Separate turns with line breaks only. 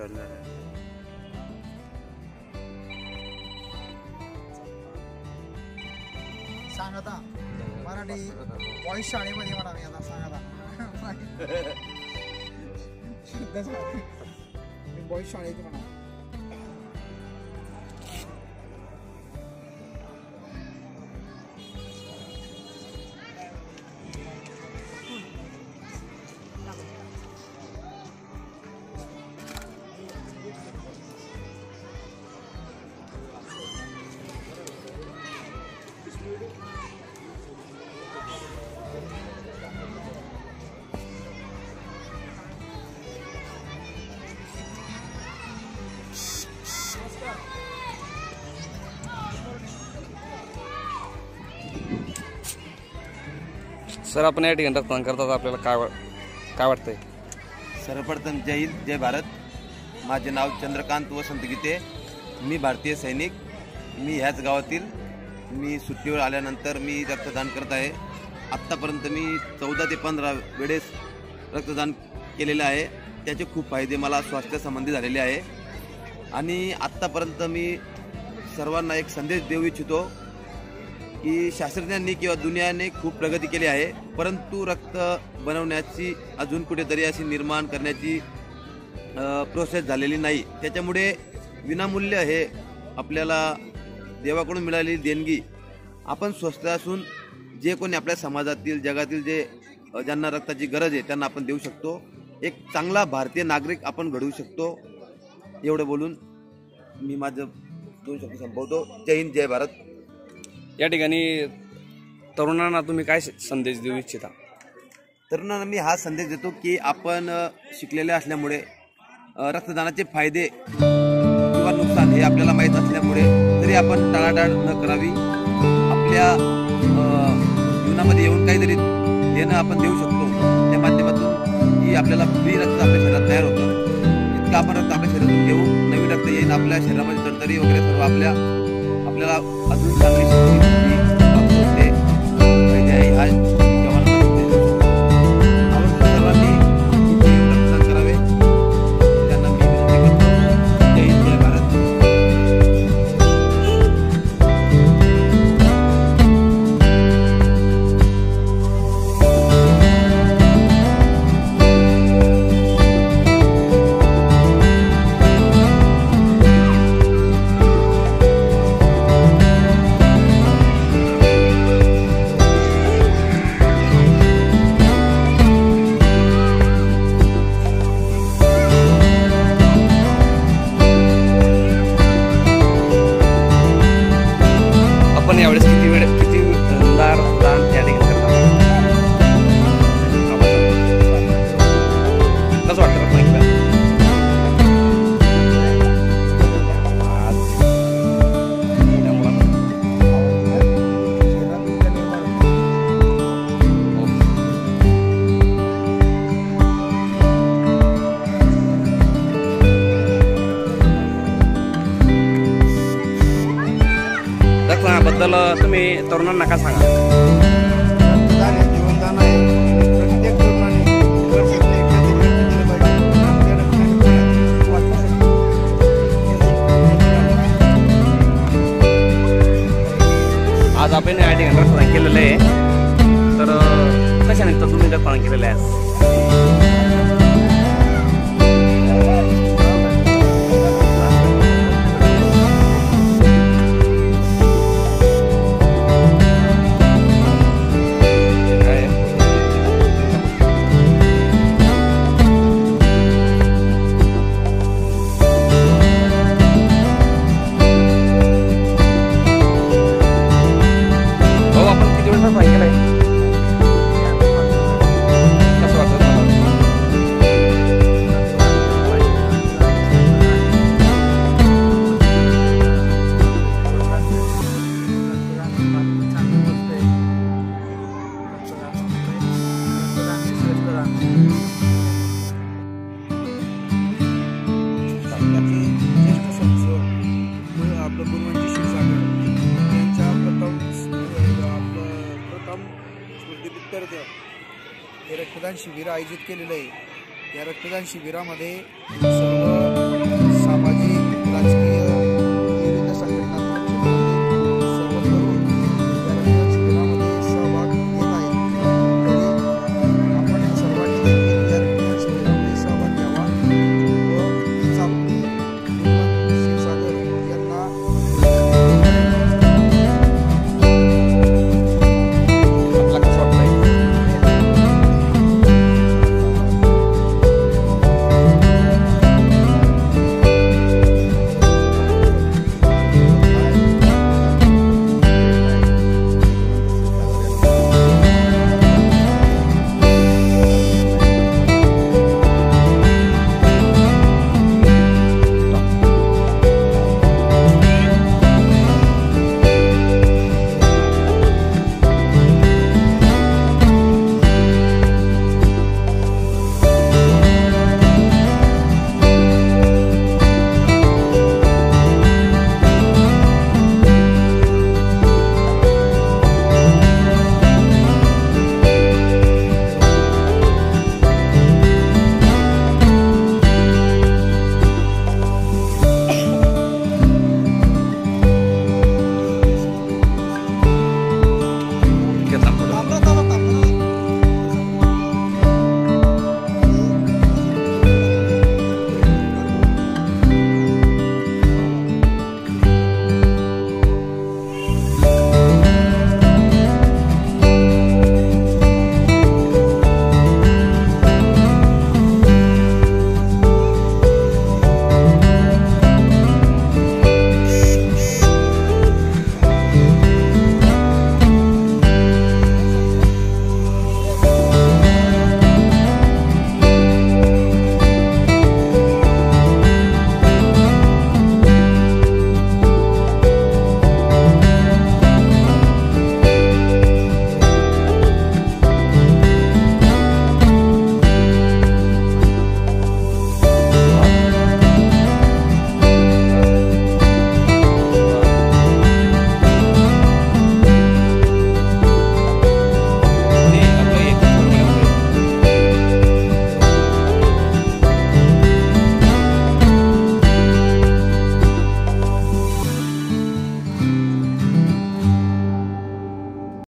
चाललेलं आहे.
सांग आता मराठी बॉईज शाळेमध्ये म्हणावे आता सांग आता बॉईज शाळेत म्हणा.
सर आपण या ठिकाणी रक्तदान करतात आपल्याला काय वाटतंय?
सर्वप्रथम जय हिंद जय भारत. माझे नाव चंद्रकांत वसंत गीते. मी भारतीय सैनिक. मी ह्याच गावातील. मी सुट्टीवर आल्यानंतर मी रक्तदान करत आहे. आत्तापर्यंत मी 14 ते 15 वेळेस रक्तदान केलेलं आहे. त्याचे खूप फायदे मला स्वास्थ्यासंबंधी झालेले आहे. आणि आत्तापर्यंत मी सर्वांना एक संदेश देऊ इच्छितो की शास्त्रज्ञांनी किंवा दुनियाने खूप प्रगती केली आहे, परंतु रक्त बनवण्याची अजून कुठेतरी अशी निर्माण करण्याची प्रोसेस झालेली नाही. त्याच्यामुळे विनामूल्य हे आपल्याला देवाकडून मिळालेली देणगी आपण स्वस्त असून जे कोणी आपल्या समाजातील जगातील जे ज्यांना रक्ताची गरज आहे त्यांना आपण देऊ शकतो. एक चांगला भारतीय नागरिक आपण घडवू शकतो. एवढं बोलून मी माझं 2 शब्द संपवतो. जय हिंद जय भारत.
या ठिकाणी तरुणांना तुम्ही काय संदेश देऊ इच्छिता?
तरुणांना मी हा संदेश देतो की आपण शिकलेले असल्यामुळे रक्तदानाचे फायदे किंवा नुकसान हे आपल्याला माहीत असल्यामुळे तरी आपण टाळाटाळ न करावी. आपल्या जीवनामध्ये येऊन काहीतरी देणं आपण देऊ शकतो. त्या माध्यमातून की आपल्याला फ्री रक्त आपल्या शरीरात तयार होतं. इतकं आपण रक्त आपल्या शरीरातून घेऊ, नवीन रक्त येईल आपल्या शरीरामध्ये तडतडी वगैरे सर्व आपल्याला अजून चांगली शक्ती प्राप्त होते. हा सर्वांनी रक्तदान करावे त्यांना मी विनंती करतो. जय हिंद जय भारत.
आपण यावेळेस किती दान त्या ठिकाणी करतात? कसं वाटतं रक्तदानाबद्दल तुम्ही तरुणांना काय सांगा?
रक्तदान हे जीवनदान आहे. प्रत्येक तरुणाने
आज आपण या ठिकाणी रक्तदान केलेलं आहे, तर कशाने तर तुम्ही रक्तदान केलेलं आहे?
हे रक्तदान शिबिर आयोजित केलेलं आहे. या रक्तदान शिबिरामध्ये सर्व